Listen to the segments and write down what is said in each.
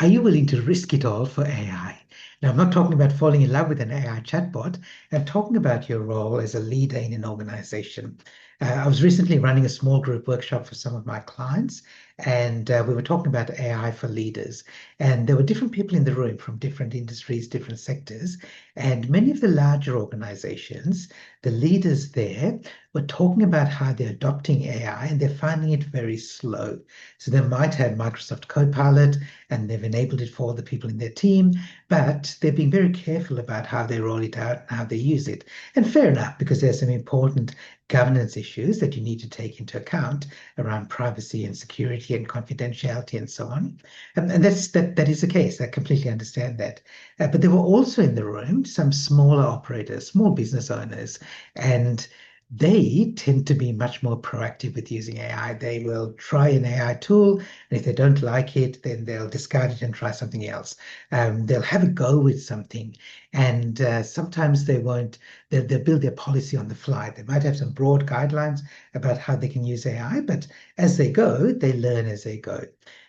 are you willing to risk it all for AI? Now, I'm not talking about falling in love with an AI chatbot. I'm talking about your role as a leader in an organization. I was recently running a small group workshop for some of my clients, and we were talking about AI for leaders. And there were different people in the room from different industries, different sectors. And many of the larger organizations, the leaders there were talking about how they're adopting AI and they're finding it very slow. So they might have Microsoft Copilot and they've enabled it for all the people in their team, but they're being very careful about how they roll it out and how they use it. And fair enough, because there's some important governance issues that you need to take into account around privacy and security and confidentiality and so on. And that is the case. I completely understand that. But there were also in the room some smaller operators, small business owners, and they tend to be much more proactive with using AI. They will try an AI tool, and if they don't like it, then they'll discard it and try something else. They'll have a go with something, and sometimes they won't. They'll build their policy on the fly. They might have some broad guidelines about how they can use AI, but as they go, they learn as they go.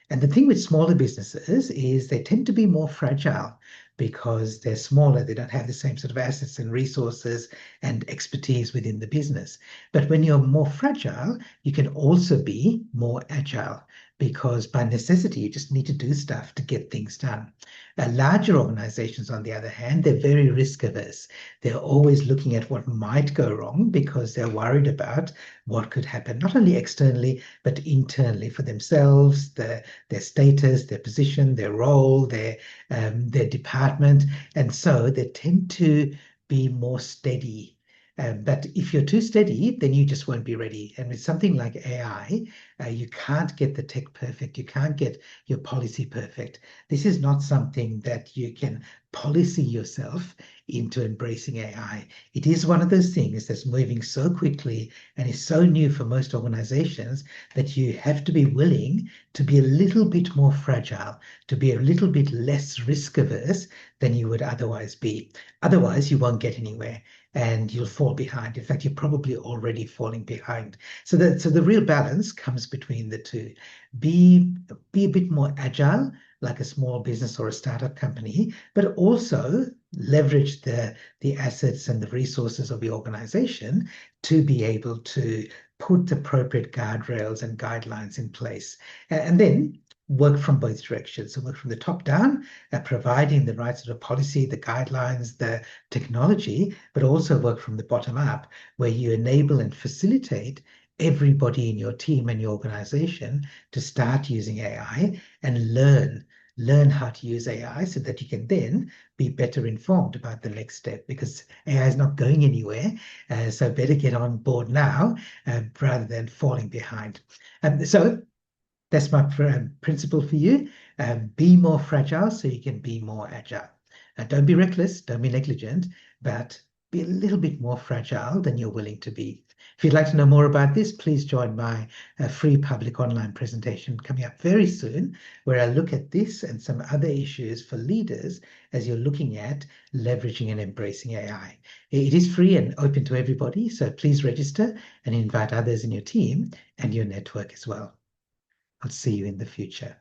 And the thing with smaller businesses is they tend to be more fragile because they're smaller. They don't have the same sort of assets and resources and expertise within the business. But when you're more fragile, you can also be more agile because by necessity, you just need to do stuff to get things done. Larger organizations, on the other hand, they're very risk averse. They're always looking at what might go wrong because they're worried about what could happen, not only externally, but internally for themselves, their status, their position, their role, their department. And so they tend to be more steady. But if you're too steady, then you just won't be ready. And with something like AI, you can't get the tech perfect. You can't get your policy perfect. This is not something that you can policy yourself into embracing AI. It is one of those things that's moving so quickly and is so new for most organizations that you have to be willing to be a little bit more fragile, to be a little bit less risk averse than you would otherwise be. Otherwise, you won't get anywhere and you'll fall behind. In fact, you're probably already falling behind. So the real balance comes between the two. Be a bit more agile, like a small business or a startup company, but also leverage the assets and the resources of the organization to be able to put appropriate guardrails and guidelines in place. And then work from both directions. So work from the top down, providing the right sort of policy, the guidelines, the technology, but also work from the bottom up, where you enable and facilitate everybody in your team and your organization to start using AI and learn how to use AI so that you can then be better informed about the next step because AI is not going anywhere. So better get on board now rather than falling behind. So that's my principle for you. Be more fragile so you can be more agile. Don't be reckless, don't be negligent, but be a little bit more fragile than you're willing to be. If you'd like to know more about this, please join my free public online presentation coming up very soon, where I look at this and some other issues for leaders as you're looking at leveraging and embracing AI. It is free and open to everybody, so please register and invite others in your team and your network as well. I'll see you in the future.